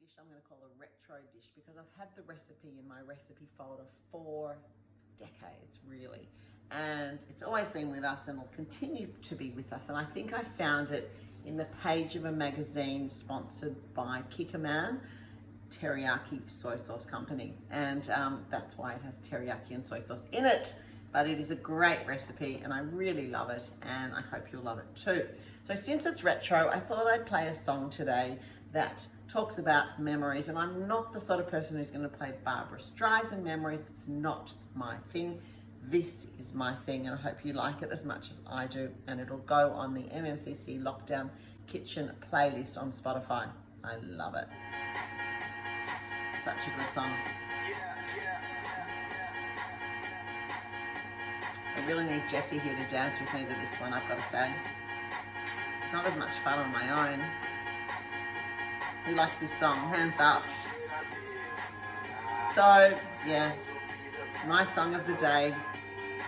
dish I'm going to call a retro dish because I've had the recipe in my recipe folder for decades, really. And it's always been with us and will continue to be with us. And I think I found it in the page of a magazine sponsored by Kikkoman, teriyaki soy sauce company. And that's why it has teriyaki and soy sauce in it. But it is a great recipe and I really love it, and I hope you'll love it too. So since it's retro, I thought I'd play a song today that talks about memories, and I'm not the sort of person who's going to play Barbra Streisand memories. It's not my thing. This is my thing, and I hope you like it as much as I do, and it'll go on the MMCC Lockdown Kitchen playlist on Spotify. I love it. Such a good song. I really need Jessie here to dance with me to this one, I've got to say. It's not as much fun on my own. Who likes this song? Hands up. So, yeah, my song of the day,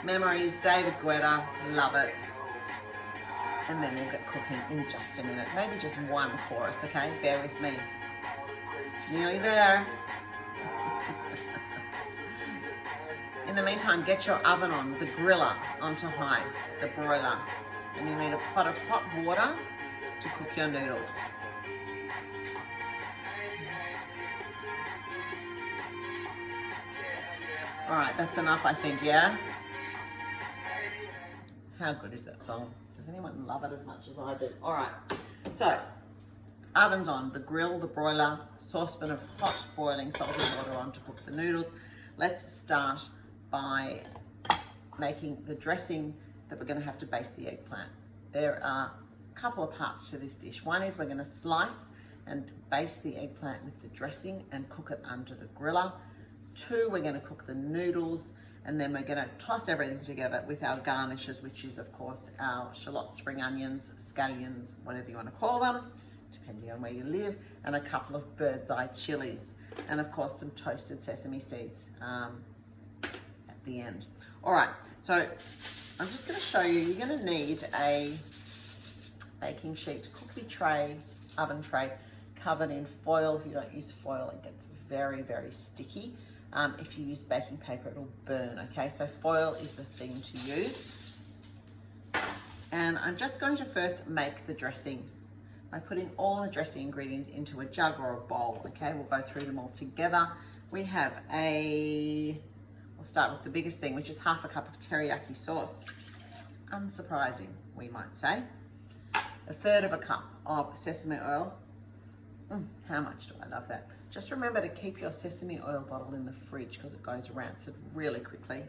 Memories, David Guetta, love it. And then we'll get cooking in just a minute. Maybe just one chorus, okay? Bear with me. Nearly there. In the meantime, get your oven on, the griller onto high, the broiler. And you need a pot of hot water to cook your noodles. All right, that's enough, I think, yeah? How good is that song? Does anyone love it as much as I do? All right, so oven's on, the grill, the broiler, saucepan of hot boiling salted water on to cook the noodles. Let's start by making the dressing that we're going to have to baste the eggplant. There are a couple of parts to this dish. One is we're going to slice and baste the eggplant with the dressing and cook it under the griller. Two, we're going to cook the noodles, and then we're going to toss everything together with our garnishes, which is of course our shallots, spring onions, scallions, whatever you want to call them, depending on where you live, and a couple of birdseye chilies, and of course some toasted sesame seeds at the end. All right, so I'm just going to show you, you're going to need a baking sheet, cookie tray, oven tray, covered in foil. If you don't use foil, it gets very, very sticky. If you use baking paper, it'll burn, okay? So foil is the thing to use. And I'm just going to first make the dressing by putting all the dressing ingredients into a jug or a bowl, okay? We'll go through them all together. We have we'll start with the biggest thing, which is half a cup of teriyaki sauce. Unsurprising, we might say. A third of a cup of sesame oil. How much do I love that? Just remember to keep your sesame oil bottle in the fridge because it goes rancid really quickly.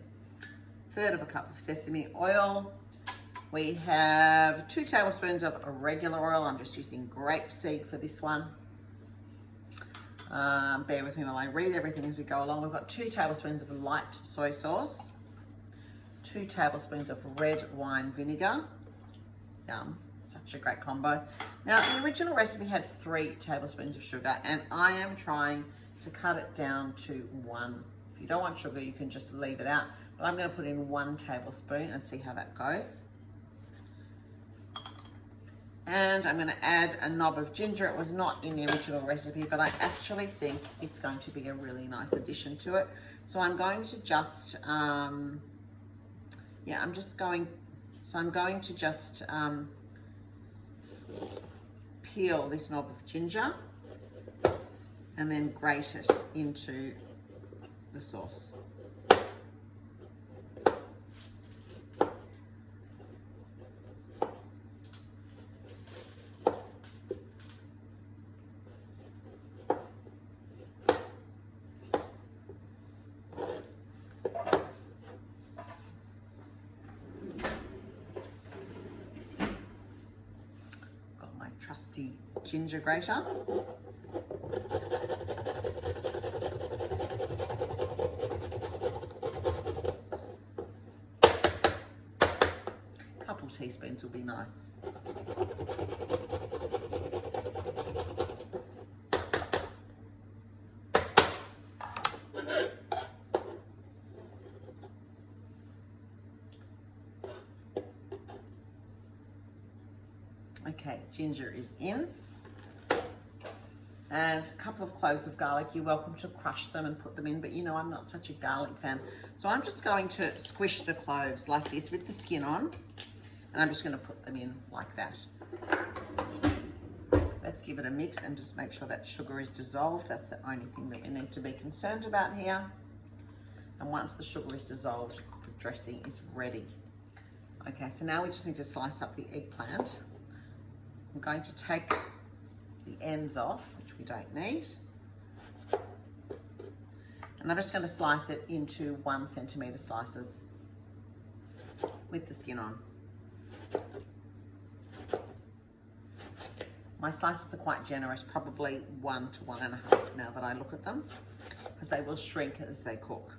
Third of a cup of sesame oil. We have 2 tablespoons of regular oil. I'm just using grapeseed for this one. Bear with me while I read everything as we go along. We've got 2 tablespoons of light soy sauce, 2 tablespoons of red wine vinegar. Yum. Such a great combo. Now, the original recipe had 3 tablespoons of sugar, and I am trying to cut it down to 1. If you don't want sugar, you can just leave it out, but I'm going to put in 1 tablespoon and see how that goes. And I'm going to add a knob of ginger. It was not in the original recipe, but I actually think it's going to be a really nice addition to it. So I'm going to just, I'm going to just peel this knob of ginger and then grate it into the sauce. Trusty ginger grater. A couple teaspoons will be nice. Okay, ginger is in. and a couple of cloves of garlic. You're welcome to crush them and put them in, but you know I'm not such a garlic fan. So I'm just going to squish the cloves like this with the skin on, and I'm just going to put them in like that. Let's give it a mix and just make sure that sugar is dissolved. That's the only thing that we need to be concerned about here. And once the sugar is dissolved, the dressing is ready. Okay, so now we just need to slice up the eggplant. I'm going to take the ends off, which we don't need. And I'm just going to slice it into 1 centimetre slices with the skin on. My slices are quite generous, probably 1 to 1.5 now that I look at them, because they will shrink as they cook.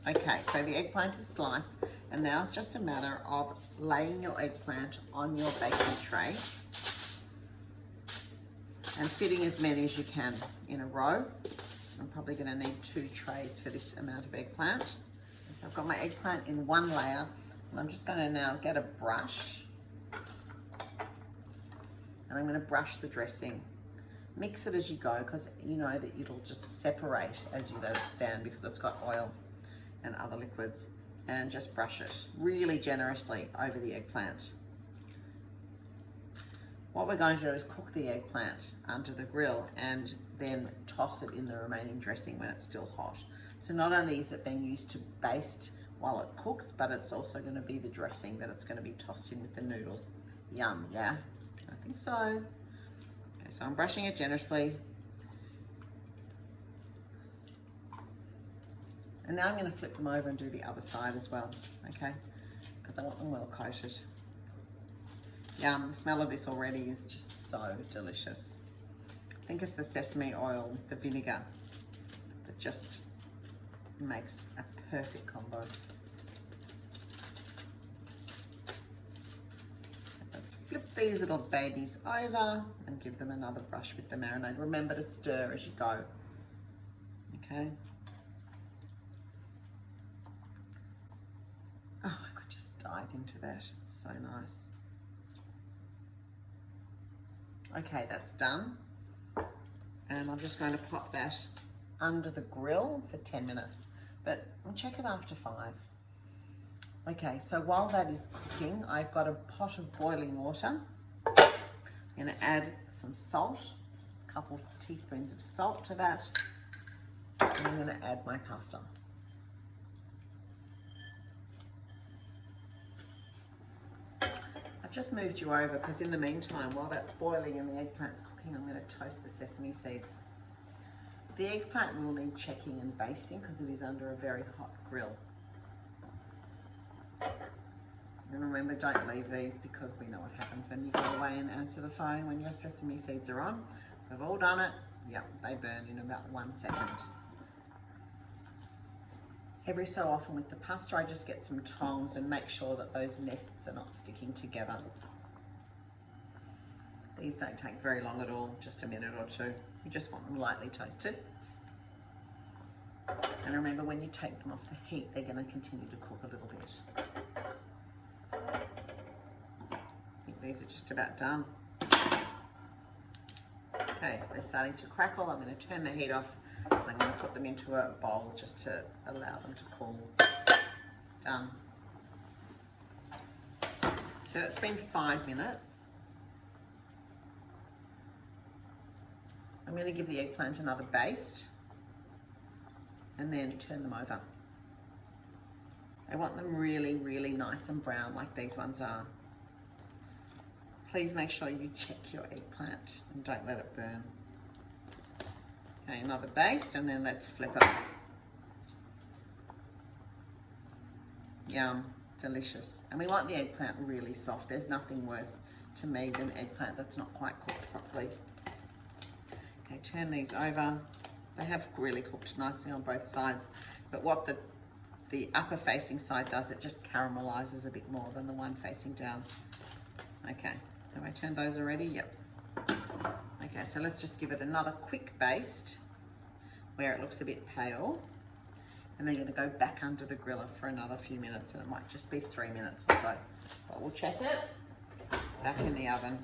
Okay, so the eggplant is sliced, and now it's just a matter of laying your eggplant on your baking tray and fitting as many as you can in a row. I'm probably going to need 2 trays for this amount of eggplant. So I've got my eggplant in 1 layer, and I'm just going to now get a brush, and I'm going to brush the dressing. Mix it as you go, because you know that it'll just separate as you let it stand because it's got oil and other liquids, and just brush it really generously over the eggplant. What we're going to do is cook the eggplant under the grill and then toss it in the remaining dressing when it's still hot. So not only is it being used to baste while it cooks, but it's also going to be the dressing that it's going to be tossed in with the noodles. Yum, yeah? I think so. Okay, so I'm brushing it generously. And now I'm going to flip them over and do the other side as well, okay? Because I want them well coated. Yum, the smell of this already is just so delicious. I think it's the sesame oil, the vinegar, that just makes a perfect combo. Let's flip these little babies over and give them another brush with the marinade. Remember to stir as you go, okay? Oh, I could just dive into that. It's so nice. Okay, that's done. And I'm just going to pop that under the grill for 10 minutes, but I'll check it after 5. Okay, so while that is cooking, I've got a pot of boiling water. I'm going to add some salt, a couple of teaspoons of salt to that, and I'm going to add my pasta. I've just moved you over because in the meantime, while that's boiling and the eggplant's cooking, I'm going to toast the sesame seeds. The eggplant will need checking and basting because it is under a very hot grill. And remember, don't leave these because we know what happens when you go away and answer the phone when your sesame seeds are on. We've all done it. Yep, they burn in about 1 second. Every so often with the pasta, I just get some tongs and make sure that those nests are not sticking together. These don't take very long at all, just a minute or 2. You just want them lightly toasted. And remember, when you take them off the heat, they're going to continue to cook a little bit. I think these are just about done. Okay, they're starting to crackle. I'm going to turn the heat off. I'm going to put them into a bowl just to allow them to cool. Done. So it's been 5 minutes. I'm going to give the eggplant another baste and then turn them over. I want them really, really nice and brown like these ones are. Please make sure you check your eggplant and don't let it burn. Okay, another baste and then let's flip it. Yum, delicious. And we want the eggplant really soft. There's nothing worse to me than eggplant that's not quite cooked properly. Okay, turn these over. They have really cooked nicely on both sides, but what the upper facing side does, it just caramelizes a bit more than the one facing down. Okay, have I turned those already? Yep. Okay, so let's just give it another quick baste where it looks a bit pale. and they're going to go back under the griller for another few minutes, and it might just be 3 minutes or so, but we'll check it. Back in the oven.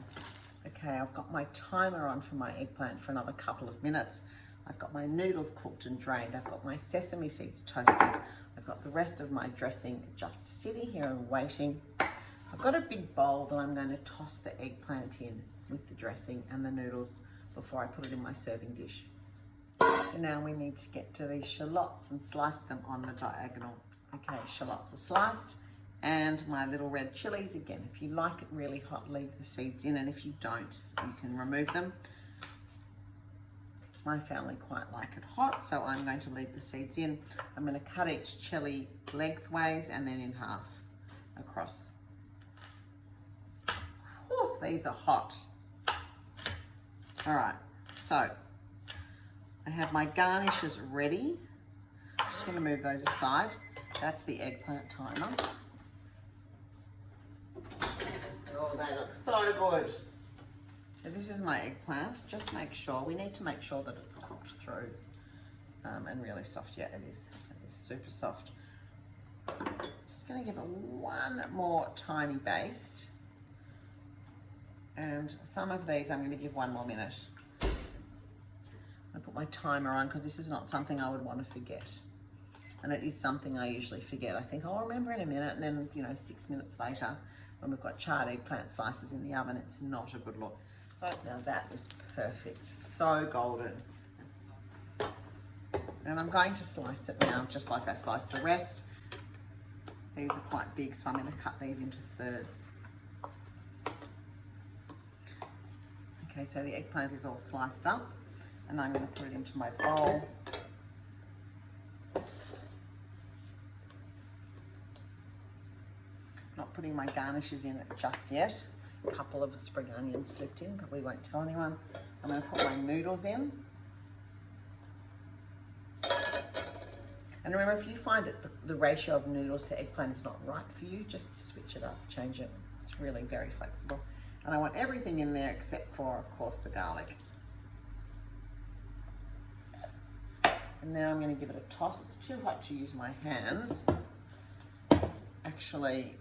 Okay, I've got my timer on for my eggplant for another couple of minutes. I've got my noodles cooked and drained. I've got my sesame seeds toasted. I've got the rest of my dressing just sitting here and waiting. I've got a big bowl that I'm going to toss the eggplant in with the dressing and the noodles before I put it in my serving dish. So now we need to get to these shallots and slice them on the diagonal. Okay, shallots are sliced, and my little red chilies. Again, if you like it really hot, leave the seeds in, and if you don't, you can remove them. My family quite like it hot, so I'm going to leave the seeds in. I'm going to cut each chili lengthways and then in half across. Whew, these are hot. All right, so I have my garnishes ready. I'm just going to move those aside. That's the eggplant timer. Oh, they look so good. So this is my eggplant. Just make sure, we need to make sure that it's cooked through and really soft. Yeah, it is. It is super soft. Just going to give it one more tiny baste. And some of these I'm going to give 1 more minute. I'm going to put my timer on because this is not something I would want to forget. And it is something I usually forget. I think I'll remember in a minute, and then, 6 minutes later, when we've got charred eggplant slices in the oven, it's not a good look. But now that is perfect, so golden. And I'm going to slice it now, just like I sliced the rest. These are quite big, so I'm going to cut these into thirds. Okay, so the eggplant is all sliced up, and I'm going to put it into my bowl. Not putting my garnishes in just yet. A couple of spring onions slipped in, but we won't tell anyone. I'm going to put my noodles in. And remember, if you find it the ratio of noodles to eggplant is not right for you, just switch it up, change it. It's really very flexible. And I want everything in there except for, of course, the garlic. And now I'm going to give it a toss. It's too hot to use my hands. It's actually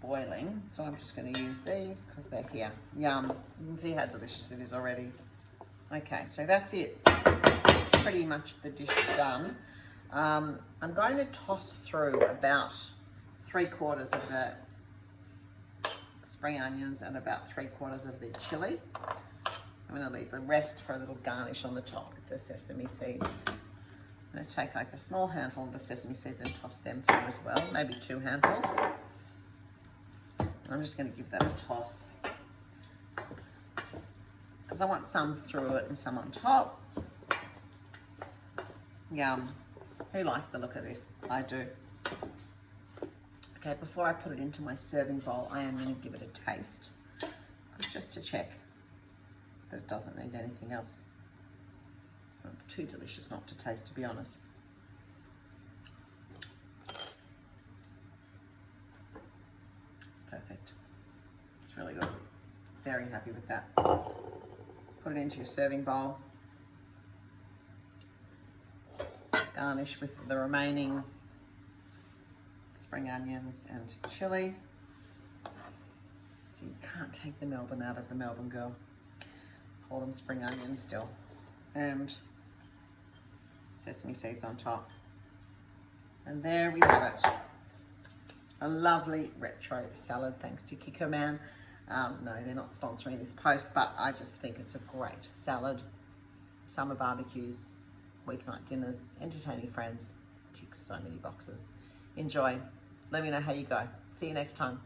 boiling, so I'm just going to use these because they're here. Yum. You can see how delicious it is already. Okay, so that's it. It's pretty much the dish done. I'm going to toss through about 3/4 of the spring onions and about 3/4 of the chili. I'm going to leave the rest for a little garnish on the top with the sesame seeds. I'm going to take like a small handful of the sesame seeds and toss them through as well, maybe 2 handfuls. I'm just going to give that a toss because I want some through it and some on top. Yum. Who likes the look of this? I do. Okay, before I put it into my serving bowl, I am going to give it a taste just to check that it doesn't need anything else. It's too delicious not to taste, to be honest. Perfect. It's really good. Very happy with that. Put it into your serving bowl. Garnish with the remaining spring onions and chili. So you can't take the Melbourne out of the Melbourne girl. Call them spring onions still. And sesame seeds on top. And there we have it. A lovely retro salad, thanks to Kikkoman. No, they're not sponsoring this post, but I just think it's a great salad. Summer barbecues, weeknight dinners, entertaining friends. Ticks so many boxes. Enjoy. Let me know how you go. See you next time.